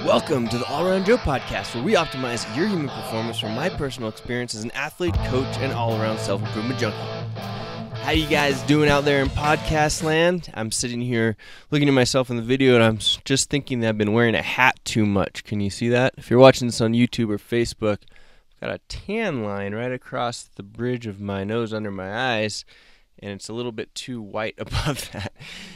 Welcome to the All Around Joe podcast, where we optimize your human performance from my personal experience as an athlete, coach, and all-around self-improvement junkie. How you guys doing out there in podcast land? I'm sitting here looking at myself in the video, and I'm just thinking that I've been wearing a hat too much. Can you see that? If you're watching this on YouTube or Facebook, I've got a tan line right across the bridge of my nose under my eyes, and it's a little bit too white above that.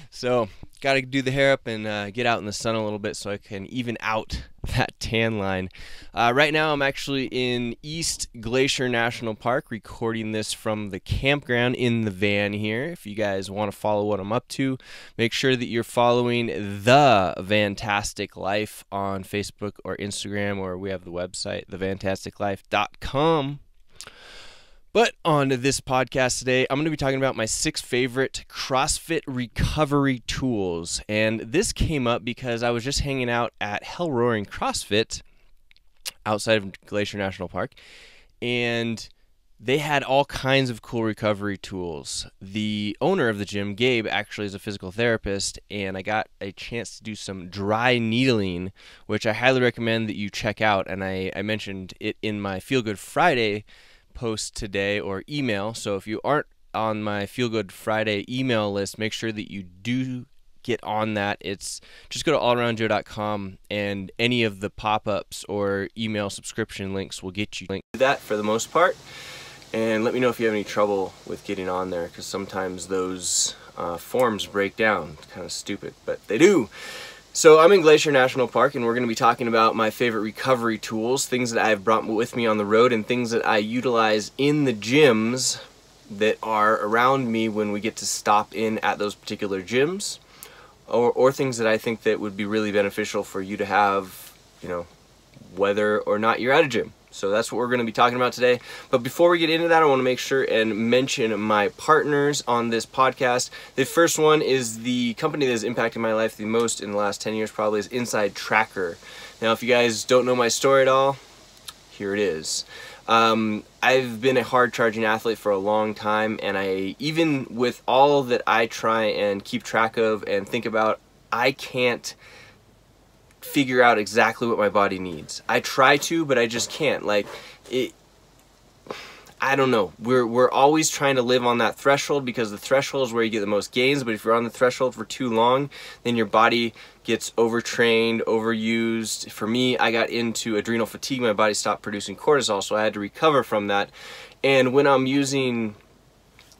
So got to do the hair up and get out in the sun a little bit so I can even out that tan line. Right now I'm actually in East Glacier National Park, recording this from the campground in the van here. If you guys want to follow what I'm up to, make sure that you're following The Vantastic Life on Facebook or Instagram, or we have the website, thevantasticlife.com. But on this podcast today, I'm going to be talking about my 6 favorite CrossFit Recovery Tools. And this came up because I was just hanging out at Hell Roaring CrossFit outside of Glacier National Park, and they had all kinds of cool recovery tools. The owner of the gym, Gabe, actually is a physical therapist, and I got a chance to do some dry needling, which I highly recommend that you check out. And I mentioned it in my Feel Good Friday post today, or email. So if you aren't on my Feel Good Friday email list, make sure that you do get on that. It's just go to allaroundjoe.com, and any of the pop-ups or email subscription links will get you linked to that for the most part. And let me know if you have any trouble with getting on there, because sometimes those forms break down. It's kind of stupid, but they do. So I'm in Glacier National Park, and we're going to be talking about my favorite recovery tools, things that I've brought with me on the road, and things that I utilize in the gyms that are around me when we get to stop in at those particular gyms, or things that I think that would be really beneficial for you to have, you know, whether or not you're at a gym. So that's what we're going to be talking about today. But before we get into that, I want to make sure and mention my partners on this podcast. The first one is the company that has impacted my life the most in the last 10 years, probably, is Inside Tracker. Now, if you guys don't know my story at all, here it is. I've been a hard-charging athlete for a long time, and even with all that I try and keep track of and think about, I can't figure out exactly what my body needs. I try to, but I just can't. Like, I don't know. We're always trying to live on that threshold, because the threshold is where you get the most gains. But if you're on the threshold for too long, then your body gets overtrained, overused. For me, I got into adrenal fatigue. My body stopped producing cortisol, so I had to recover from that. And when I'm using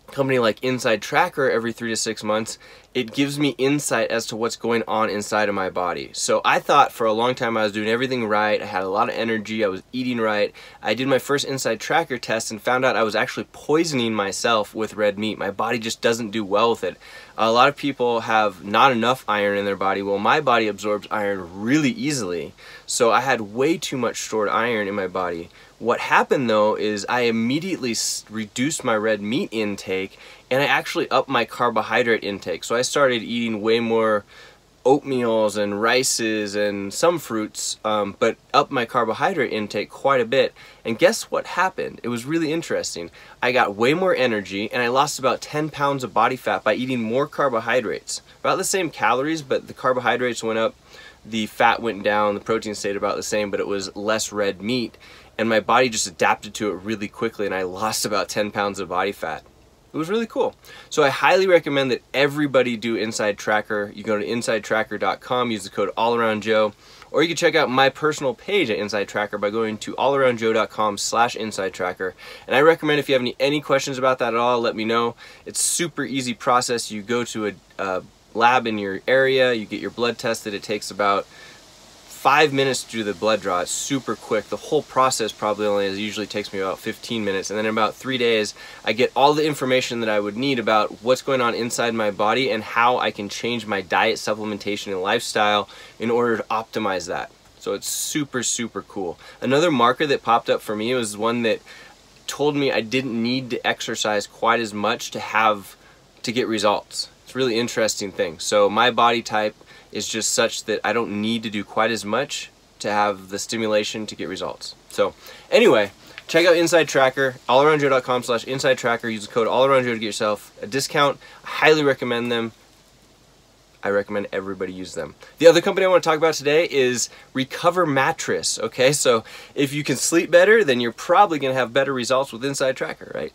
a company like Inside Tracker every 3 to 6 months, it gives me insight as to what's going on inside of my body. So I thought for a long time I was doing everything right. I had a lot of energy. I was eating right. I did my first Inside Tracker test and found out I was actually poisoning myself with red meat. My body just doesn't do well with it. A lot of people have not enough iron in their body. Well, my body absorbs iron really easily. So I had way too much stored iron in my body. What happened though is I immediately reduced my red meat intake, and I actually upped my carbohydrate intake. So I started eating way more oatmeals and rices and some fruits, but upped my carbohydrate intake quite a bit. And guess what happened? It was really interesting. I got way more energy, and I lost about 10 pounds of body fat by eating more carbohydrates. About the same calories, but the carbohydrates went up, the fat went down, the protein stayed about the same, but it was less red meat. And my body just adapted to it really quickly, and I lost about 10 pounds of body fat. It was really cool. So I highly recommend that everybody do Inside Tracker. You go to insidetracker.com, use the code allaroundjoe, or you can check out my personal page at Inside Tracker by going to allaroundjoe.com/insidetracker. And I recommend, if you have any questions about that at all, let me know. It's a super easy process. You go to a lab in your area, you get your blood tested. It takes about 5 minutes to do the blood draw. It's super quick. The whole process usually takes me about 15 minutes, and then in about 3 days I get all the information that I would need about what's going on inside my body and how I can change my diet, supplementation, and lifestyle in order to optimize that. So it's super, super cool. Another marker that popped up for me was one that told me I didn't need to exercise quite as much to get results. It's a really interesting thing. So my body type is just such that I don't need to do quite as much to have the stimulation to get results. So anyway, check out Inside Tracker, allaroundjoe.com/insidetracker. Use the code allaroundjoe to get yourself a discount. I highly recommend them. I recommend everybody use them. The other company I want to talk about today is Recover Mattress. Okay, so if you can sleep better, then you're probably going to have better results with Inside Tracker, right?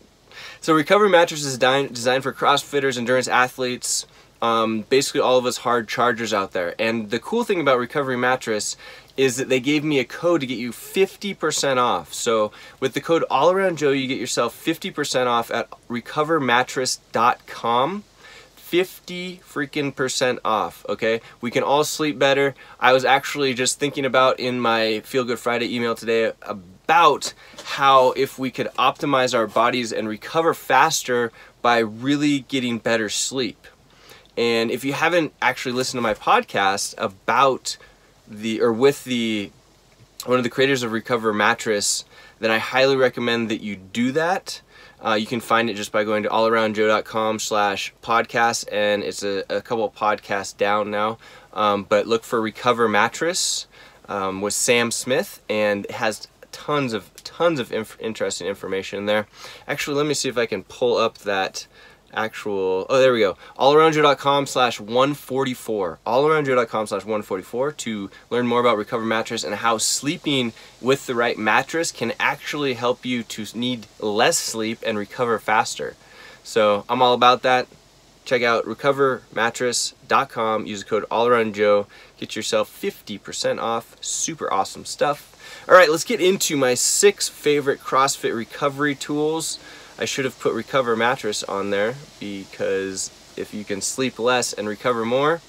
So Recover Mattress is designed for CrossFitters, endurance athletes, basically all of us hard chargers out there. And the cool thing about Recovery Mattress is that they gave me a code to get you 50% off. So with the code AllaroundJoe, you get yourself 50% off at recovermattress.com. 50 freaking percent off, okay? We can all sleep better. I was actually just thinking about in my Feel Good Friday email today about how if we could optimize our bodies and recover faster by really getting better sleep. And if you haven't actually listened to my podcast about one of the creators of Recover Mattress, then I highly recommend that you do that. You can find it just by going to allaroundjoe.com/podcast, and it's a couple of podcasts down now. But look for Recover Mattress with Sam Smith, and it has tons of interesting information in there. Actually, let me see if I can pull up that actual, oh, there we go, allaroundjoe.com/144, allaroundjoe.com/144 to learn more about Recover Mattress and how sleeping with the right mattress can actually help you to need less sleep and recover faster. So I'm all about that. Check out recovermattress.com, use the code allaroundjoe, get yourself 50% off. Super awesome stuff. All right, let's get into my 6 favorite CrossFit recovery tools. I should have put Recover Mattress on there because if you can sleep less and recover more,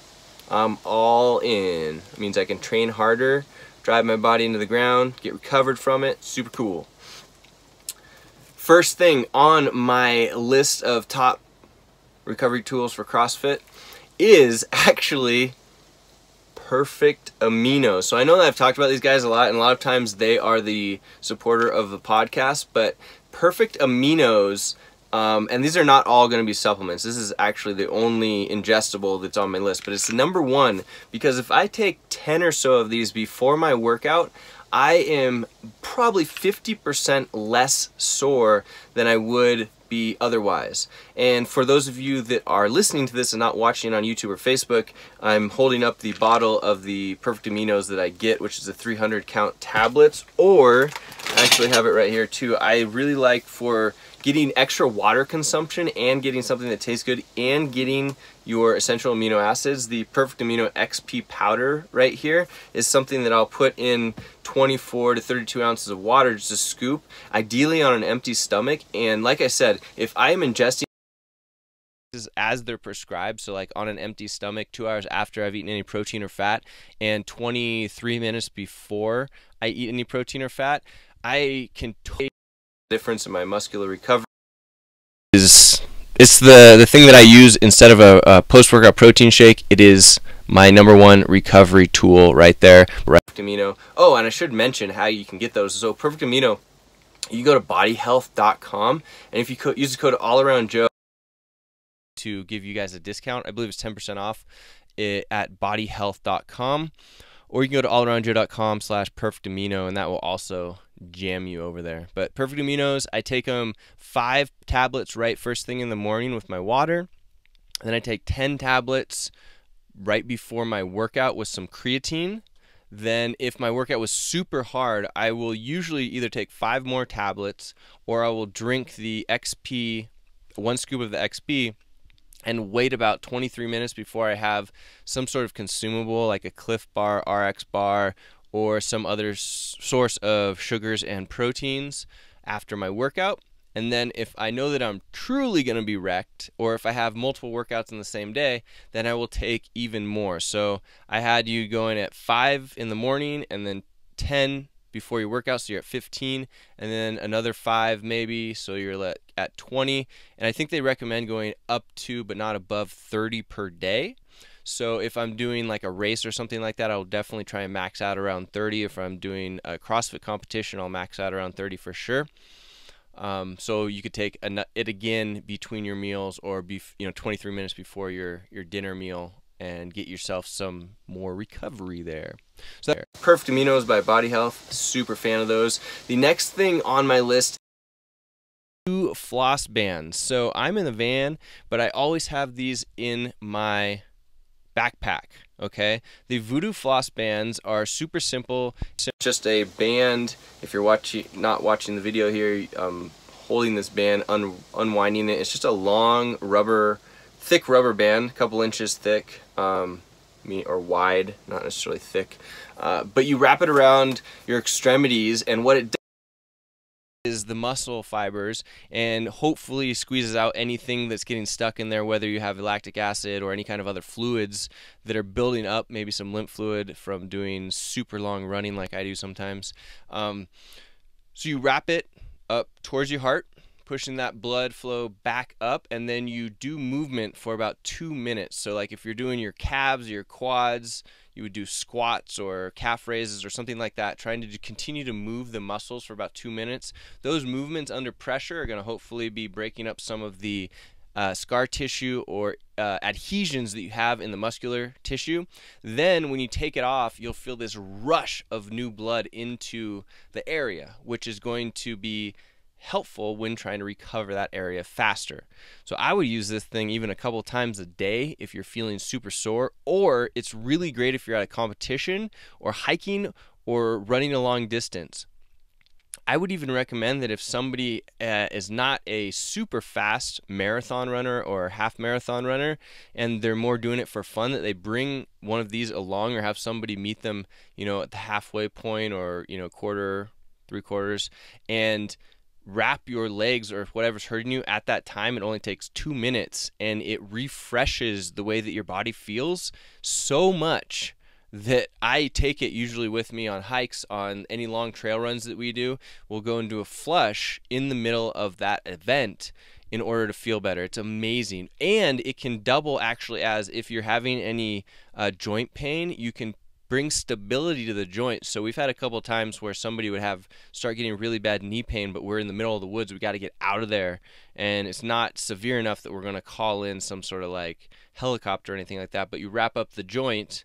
I'm all in. It means I can train harder, drive my body into the ground, get recovered from it. Super cool. First thing on my list of top recovery tools for CrossFit is actually Perfect Amino. So I know that I've talked about these guys a lot, and a lot of times they are the supporter of the podcast, but Perfect Aminos, and these are not all going to be supplements. This is actually the only ingestible that's on my list, but it's the number 1 because if I take 10 or so of these before my workout, I am probably 50% less sore than I would be otherwise. And for those of you that are listening to this and not watching on YouTube or Facebook, I'm holding up the bottle of the Perfect Aminos that I get, which is the 300 count tablets, or I actually have it right here too. I really like for getting extra water consumption and getting something that tastes good and getting your essential amino acids. The Perfect Amino XP powder right here is something that I'll put in 24 to 32 ounces of water, just a scoop, ideally on an empty stomach. And like I said, if I am ingesting as they're prescribed, so like on an empty stomach 2 hours after I've eaten any protein or fat and 23 minutes before I eat any protein or fat, I can taste the difference in my muscular recovery. It's the thing that I use instead of a post-workout protein shake. It is my number 1 recovery tool right there. Perfect Amino. Oh, and I should mention how you can get those. So Perfect Amino, you go to bodyhealth.com, and if you use the code allaroundjoe to give you guys a discount, I believe it's 10% off at bodyhealth.com, or you can go to allaroundjoe.com/perfectamino, and that will also jam you over there. But Perfect Aminos, I take them 5 tablets right first thing in the morning with my water, and then I take 10 tablets right before my workout with some creatine. Then if my workout was super hard, I will usually either take 5 more tablets, or I will drink the XP, 1 scoop of the XP, and wait about 23 minutes before I have some sort of consumable like a Cliff Bar, RX bar, or some other source of sugars and proteins after my workout. And then if I know that I'm truly going to be wrecked, or if I have multiple workouts in the same day, then I will take even more. So I had you going at 5 in the morning and then 10 before your workout, so you're at 15, and then another 5 maybe, so you're at 20. And I think they recommend going up to but not above 30 per day. So if I'm doing like a race or something like that, I'll definitely try and max out around 30. If I'm doing a CrossFit competition, I'll max out around 30 for sure. So you could take it again between your meals, or 23 minutes before your dinner meal, and get yourself some more recovery there. So Perfect Aminos by Body Health, super fan of those. The next thing on my list, 2 floss bands. So I'm in the van, but I always have these in my backpack. Okay, the Voodoo floss bands are super simple. Just a band. If you're not watching the video here, holding this band, unwinding it. It's just a long thick rubber band, a couple inches thick, or wide, not necessarily thick. But you wrap it around your extremities, and what it does is the muscle fibers, and hopefully squeezes out anything that's getting stuck in there, whether you have lactic acid or any kind of other fluids that are building up, maybe some lymph fluid from doing super long running like I do sometimes. So you wrap it up towards your heart, pushing that blood flow back up, and then you do movement for about 2 minutes. So like if you're doing your calves, your quads, you would do squats or calf raises or something like that, trying to continue to move the muscles for about 2 minutes. Those movements under pressure are going to hopefully be breaking up some of the scar tissue or adhesions that you have in the muscular tissue. Then when you take it off, you'll feel this rush of new blood into the area, which is going to be helpful when trying to recover that area faster. So I would use this thing even a couple times a day if you're feeling super sore, or it's really great if you're at a competition or hiking or running a long distance. I would even recommend that if somebody is not a super fast marathon runner or half marathon runner, and they're more doing it for fun, that they bring one of these along or have somebody meet them, at the halfway point or, quarter, 3/4, and wrap your legs or whatever's hurting you at that time. It only takes 2 minutes, and it refreshes the way that your body feels so much that I take it usually with me on hikes, on any long trail runs that we do. We'll go and do a flush in the middle of that event in order to feel better. It's amazing. And it can double actually as if you're having any joint pain, you can bring stability to the joint. So we've had a couple of times where somebody would start getting really bad knee pain, but we're in the middle of the woods. We got to get out of there, and it's not severe enough that we're going to call in some sort of like helicopter or anything like that. But you wrap up the joint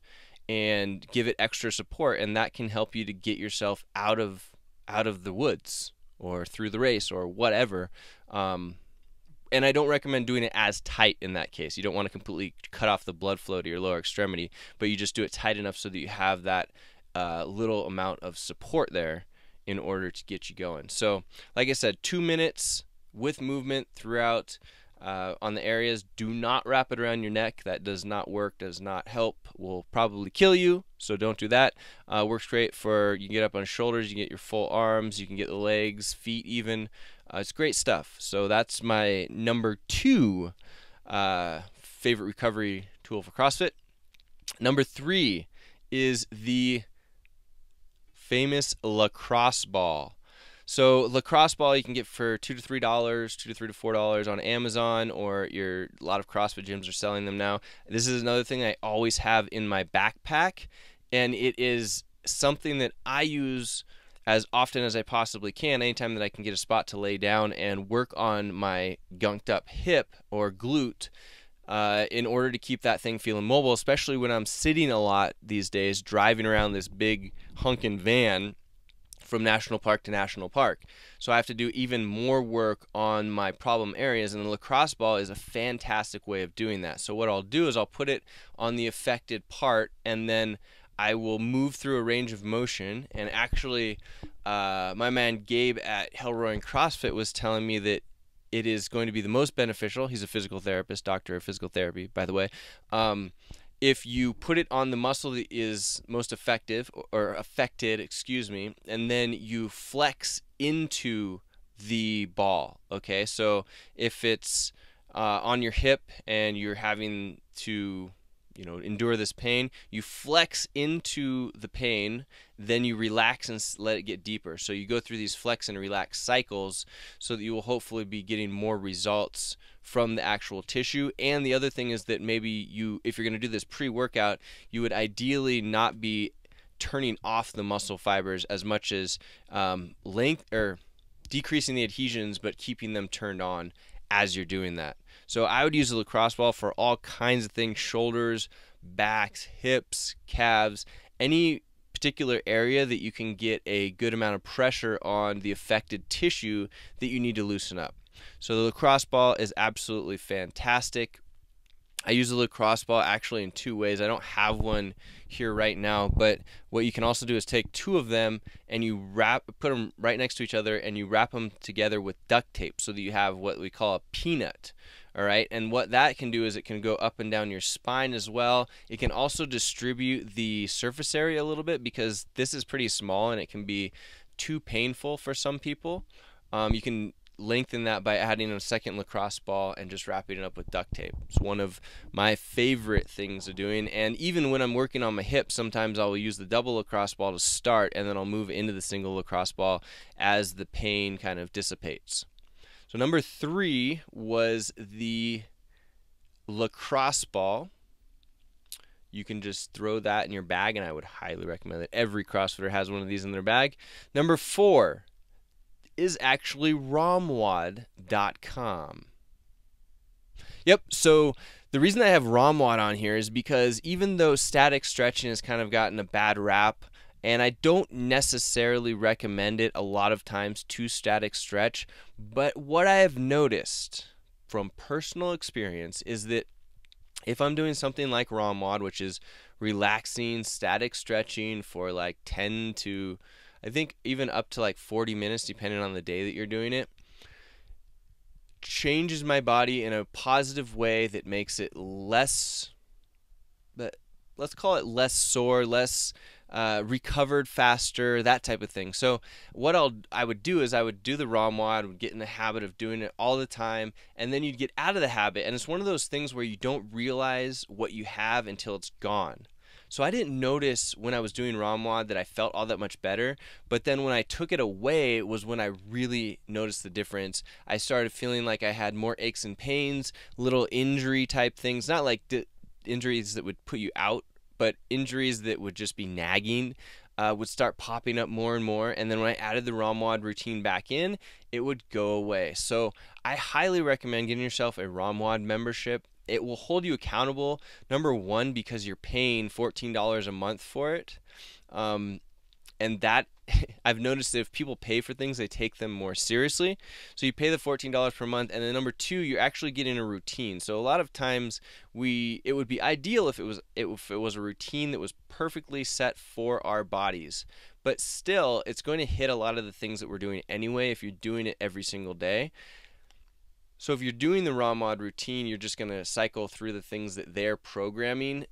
and give it extra support, and that can help you to get yourself out of the woods or through the race or whatever. And I don't recommend doing it as tight in that case. You don't want to completely cut off the blood flow to your lower extremity, but you just do it tight enough so that you have that little amount of support there in order to get you going. So like I said, 2 minutes with movement throughout on the areas. Do not wrap it around your neck. That does not work, does not help, will probably kill you, so don't do that. Works great for, you can get up on shoulders, you can get your full arms, you can get the legs, feet even. It's great stuff. So that's my number 2 favorite recovery tool for CrossFit. Number 3 is the famous lacrosse ball. So lacrosse ball you can get for $2 to $3, $2 to $3 to $4 on Amazon, or a lot of CrossFit gyms are selling them now. This is another thing I always have in my backpack, and it is something that I use as often as I possibly can, anytime that I can get a spot to lay down and work on my gunked up hip or glute in order to keep that thing feeling mobile, especially when I'm sitting a lot these days, driving around this big hunkin' van from national park to national park. So I have to do even more work on my problem areas, and the lacrosse ball is a fantastic way of doing that. So what I'll do is I'll put it on the affected part, and then I will move through a range of motion. And actually, my man Gabe at Hellroy CrossFit was telling me that it is going to be the most beneficial. He's a physical therapist, doctor of physical therapy, by the way. If you put it on the muscle that is most affected, and then you flex into the ball. Okay, so if it's on your hip and you're having to endure this pain, you flex into the pain, then you relax and let it get deeper. So you go through these flex and relax cycles so that you will hopefully be getting more results from the actual tissue. And the other thing is that maybe if you're going to do this pre-workout, you would ideally not be turning off the muscle fibers as much as decreasing the adhesions, but keeping them turned on as you're doing that. So I would use the lacrosse ball for all kinds of things: shoulders, backs, hips, calves, any particular area that you can get a good amount of pressure on the affected tissue that you need to loosen up. So the lacrosse ball is absolutely fantastic. I use the lacrosse ball actually in two ways. I don't have one here right now, but what you can also do is take two of them and you put them right next to each other, and you wrap them together with duct tape so that you have what we call a peanut. All right, and what that can do is it can go up and down your spine as well. It can also distribute the surface area a little bit, because this is pretty small and it can be too painful for some people. You can lengthen that by adding a second lacrosse ball and just wrapping it up with duct tape. It's one of my favorite things of doing. And even when I'm working on my hip, sometimes I'll use the double lacrosse ball to start, and then I'll move into the single lacrosse ball as the pain kind of dissipates. So number 3 was the lacrosse ball. You can just throw that in your bag, and I would highly recommend that every CrossFitter has one of these in their bag. Number 4 is actually romwad.com. Yep, so the reason I have Romwad on here is because even though static stretching has kind of gotten a bad rap, and I don't necessarily recommend it a lot of times to static stretch, but what I have noticed from personal experience is that if I'm doing something like Romwad, which is relaxing static stretching for like 10 to, I think even up to like 40 minutes, depending on the day that you're doing it, changes my body in a positive way that makes it less, let's call it less sore, less recovered faster, that type of thing. So what I would do is I would do the Romwad, would get in the habit of doing it all the time, and then you'd get out of the habit, and it's one of those things where you don't realize what you have until it's gone. So I didn't notice when I was doing Romwad that I felt all that much better, but then when I took it away was when I really noticed the difference. I started feeling like I had more aches and pains, little injury type things, not like injuries that would put you out, but injuries that would just be nagging would start popping up more and more. And then when I added the Romwad routine back in, it would go away. So I highly recommend getting yourself a Romwad membership. It will hold you accountable, number one, because you're paying $14 a month for it. And that, I've noticed that if people pay for things, they take them more seriously. So you pay the $14 per month, and then number 2, you're actually getting a routine. So a lot of times it would be ideal if it was a routine that was perfectly set for our bodies. But still, it's going to hit a lot of the things that we're doing anyway if you're doing it every single day. So if you're doing the Romwad routine, you're just going to cycle through the things that they're programming,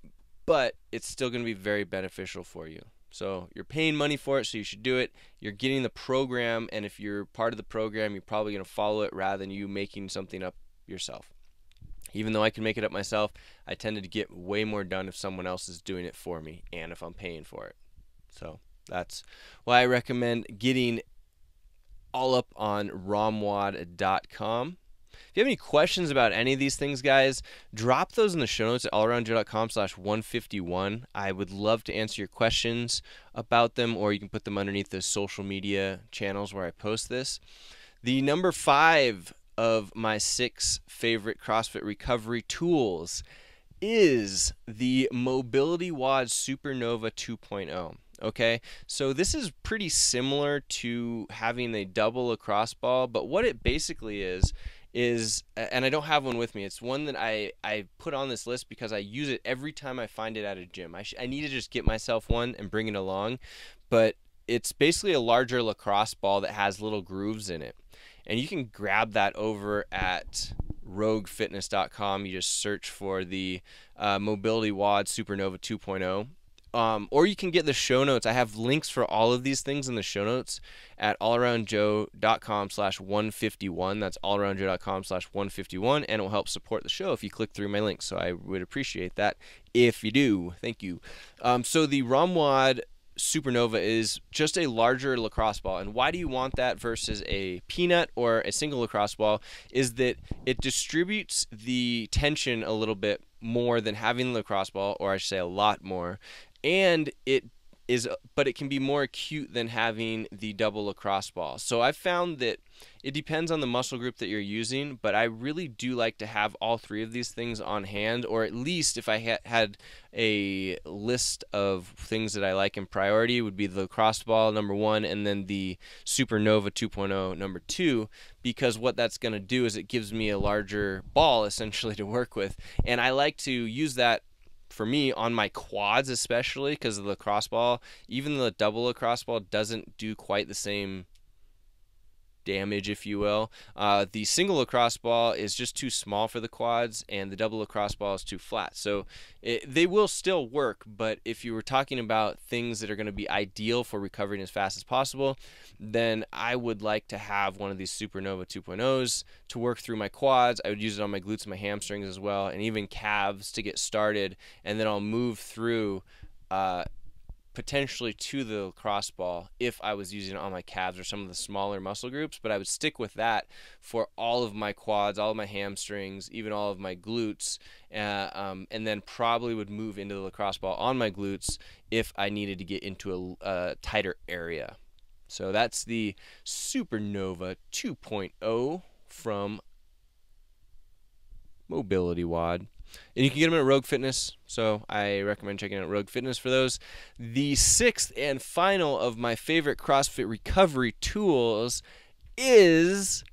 but it's still going to be very beneficial for you. So you're paying money for it, so you should do it. You're getting the program, and if you're part of the program, you're probably going to follow it rather than you making something up yourself. Even though I can make it up myself, I tended to get way more done if someone else is doing it for me and if I'm paying for it. So that's why I recommend getting all up on romwad.com. If you have any questions about any of these things, guys, drop those in the show notes at allaroundjoe.com/151. I would love to answer your questions about them, or you can put them underneath the social media channels where I post this. The number 5 of my 6 favorite CrossFit recovery tools is the Mobility WOD Supernova 2.0. Okay, so this is pretty similar to having a double lacrosse ball, but what it basically is, and I don't have one with me, it's one that I put on this list because I use it every time I find it at a gym. I need to just get myself one and bring it along, but it's basically a larger lacrosse ball that has little grooves in it. And you can grab that over at roguefitness.com. You just search for the Mobility WOD Supernova 2.0. Or you can get the show notes. I have links for all of these things in the show notes at allaroundjoe.com/151. That's allaroundjoe.com/151, and it will help support the show if you click through my links. So I would appreciate that if you do. Thank you. So the Romwad Supernova is just a larger lacrosse ball. And why do you want that versus a peanut or a single lacrosse ball? Is that it distributes the tension a little bit more than having the lacrosse ball, or I should say a lot more. And it but it can be more acute than having the double lacrosse ball. So I've found that it depends on the muscle group that you're using, but I really do like to have all three of these things on hand, or at least if I had a list of things that I like in priority, would be the lacrosse ball number 1 and then the Supernova 2.0 number 2, because what that's going to do is it gives me a larger ball essentially to work with, and I like to use that for me on my quads, especially because the lacrosse ball, even the double lacrosse ball, doesn't do quite the same damage, if you will. The single lacrosse ball is just too small for the quads, and the double lacrosse ball is too flat. So they will still work, but if you were talking about things that are going to be ideal for recovering as fast as possible, then I would like to have one of these Supernova 2.0s to work through my quads. I would use it on my glutes and my hamstrings as well, and even calves to get started, and then I'll move through potentially to the lacrosse ball if I was using it on my calves or some of the smaller muscle groups, but I would stick with that for all of my quads, all of my hamstrings, even all of my glutes, and then probably would move into the lacrosse ball on my glutes if I needed to get into a tighter area. So that's the Supernova 2.0 from Mobility WOD. And you can get them at Rogue Fitness, so I recommend checking out Rogue Fitness for those. The 6th and final of my favorite CrossFit recovery tools is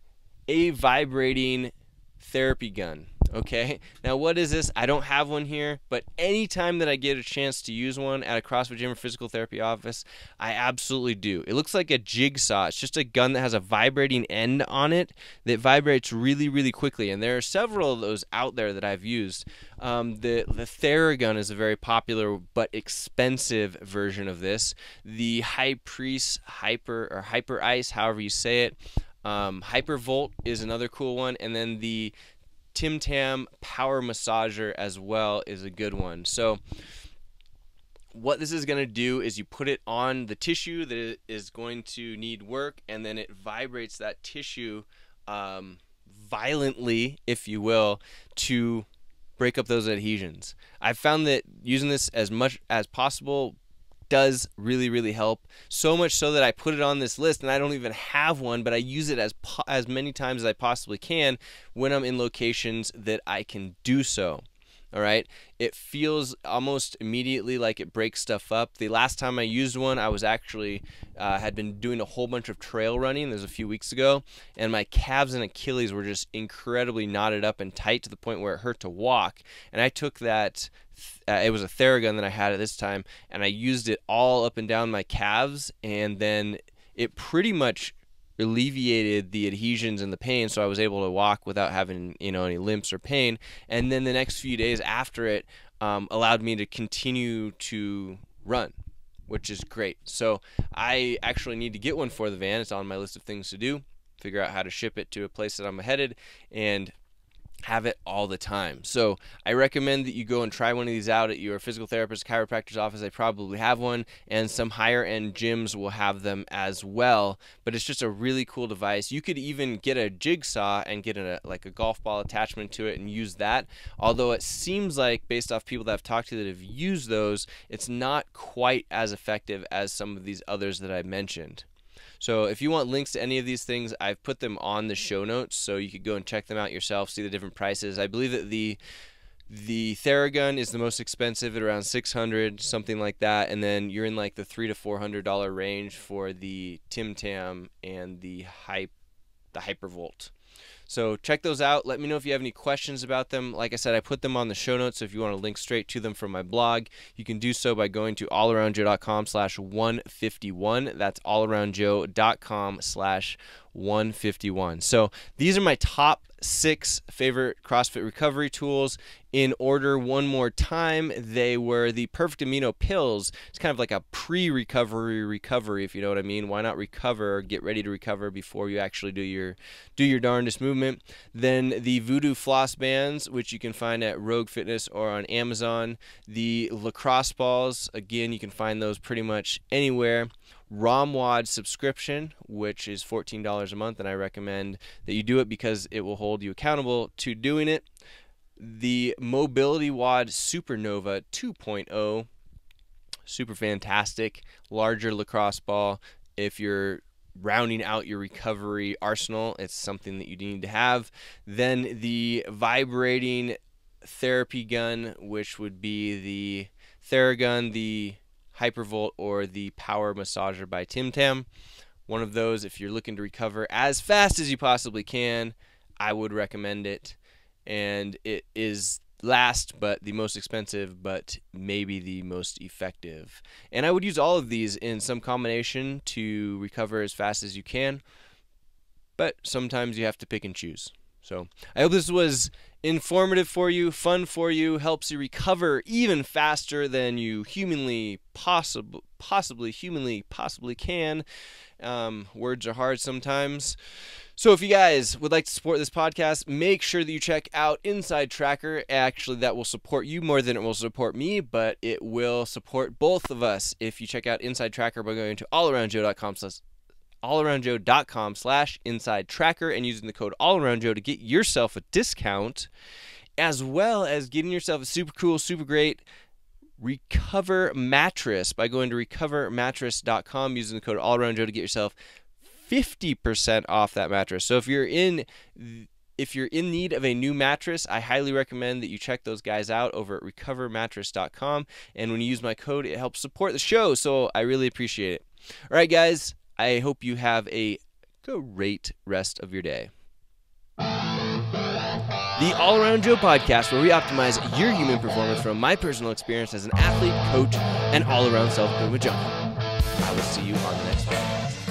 a vibrating therapy gun. Okay, now what is this? I don't have one here, but anytime that I get a chance to use one at a CrossFit gym or physical therapy office, I absolutely do. It looks like a jigsaw. It's just a gun that has a vibrating end on it that vibrates really, really quickly, and there are several of those out there that I've used. The Theragun is a very popular but expensive version of this. The High Priest Hyper Ice, however you say it, Hypervolt is another cool one, and then the Tim Tam Power Massager as well is a good one. So what this is going to do is you put it on the tissue that is going to need work, and then it vibrates that tissue violently, if you will, to break up those adhesions. I've found that using this as much as possible does really, really help. So much so that I put it on this list, and I don't even have one, but I use it as many times as I possibly can when I'm in locations that I can do so. All right, it feels almost immediately like it breaks stuff up. The last time I used one, I was actually had been doing a whole bunch of trail running. This was a few weeks ago, and my calves and Achilles were just incredibly knotted up and tight to the point where it hurt to walk. And I took that, it was a Theragun that I had at this time, and I used it all up and down my calves, and then it pretty much alleviated the adhesions and the pain, so I was able to walk without having, you know, any limps or pain. And then the next few days after it allowed me to continue to run, which is great. So I actually need to get one for the van. It's on my list of things to do, figure out how to ship it to a place that I'm headed and have it all the time. So I recommend that you go and try one of these out at your physical therapist, chiropractor's office. They probably have one, and some higher end gyms will have them as well. But it's just a really cool device. You could even get a jigsaw and get like a golf ball attachment to it and use that. Although it seems like, based off people that I've talked to that have used those, it's not quite as effective as some of these others that I mentioned. So if you want links to any of these things, I've put them on the show notes, so you could go and check them out yourself, see the different prices. I believe that the Theragun is the most expensive at around $600, something like that, and then you're in like the $300 to $400 range for the Tim Tam and the Hypervolt. So check those out. Let me know if you have any questions about them. Like I said, I put them on the show notes, so if you want to link straight to them from my blog, you can do so by going to allaroundjoe.com/151. That's allaroundjoe.com/151. So these are my top 6 favorite CrossFit recovery tools. In order one more time, they were the Perfect Amino pills. It's kind of like a pre-recovery, if you know what I mean. Why not recover or get ready to recover before you actually do your darndest movement? Then the Voodoo floss bands, which you can find at Rogue Fitness or on Amazon. The lacrosse balls, again, you can find those pretty much anywhere. ROMWOD subscription, which is $14 a month, and I recommend that you do it because it will hold you accountable to doing it. The Mobility WOD Supernova 2.0, super fantastic. Larger lacrosse ball. If you're rounding out your recovery arsenal, it's something that you need to have. Then the vibrating therapy gun, which would be the Theragun, the Hypervolt, or the Power Massager by Tim Tam. One of those, if you're looking to recover as fast as you possibly can, I would recommend it. And it is last but the most expensive, but maybe the most effective. And I would use all of these in some combination to recover as fast as you can, but sometimes you have to pick and choose. So I hope this was informative for you, fun for you, helps you recover even faster than you possibly can. Words are hard sometimes. So if you guys would like to support this podcast, make sure that you check out Inside Tracker. Actually, that will support you more than it will support me, but it will support both of us if you check out Inside Tracker by going to allaroundjoe.com/Inside Tracker and using the code allaroundjoe to get yourself a discount, as well as getting yourself a super cool, super great Recover mattress by going to recovermattress.com using the code allaroundjoe to get yourself 50% off that mattress. So if you're in need of a new mattress, I highly recommend that you check those guys out over at recovermattress.com. And when you use my code, it helps support the show. So I really appreciate it. All right, guys, I hope you have a great rest of your day. The All Around Joe podcast, where we optimize your human performance from my personal experience as an athlete, coach, and all-around self-improvement junkie. I will see you on the next podcast.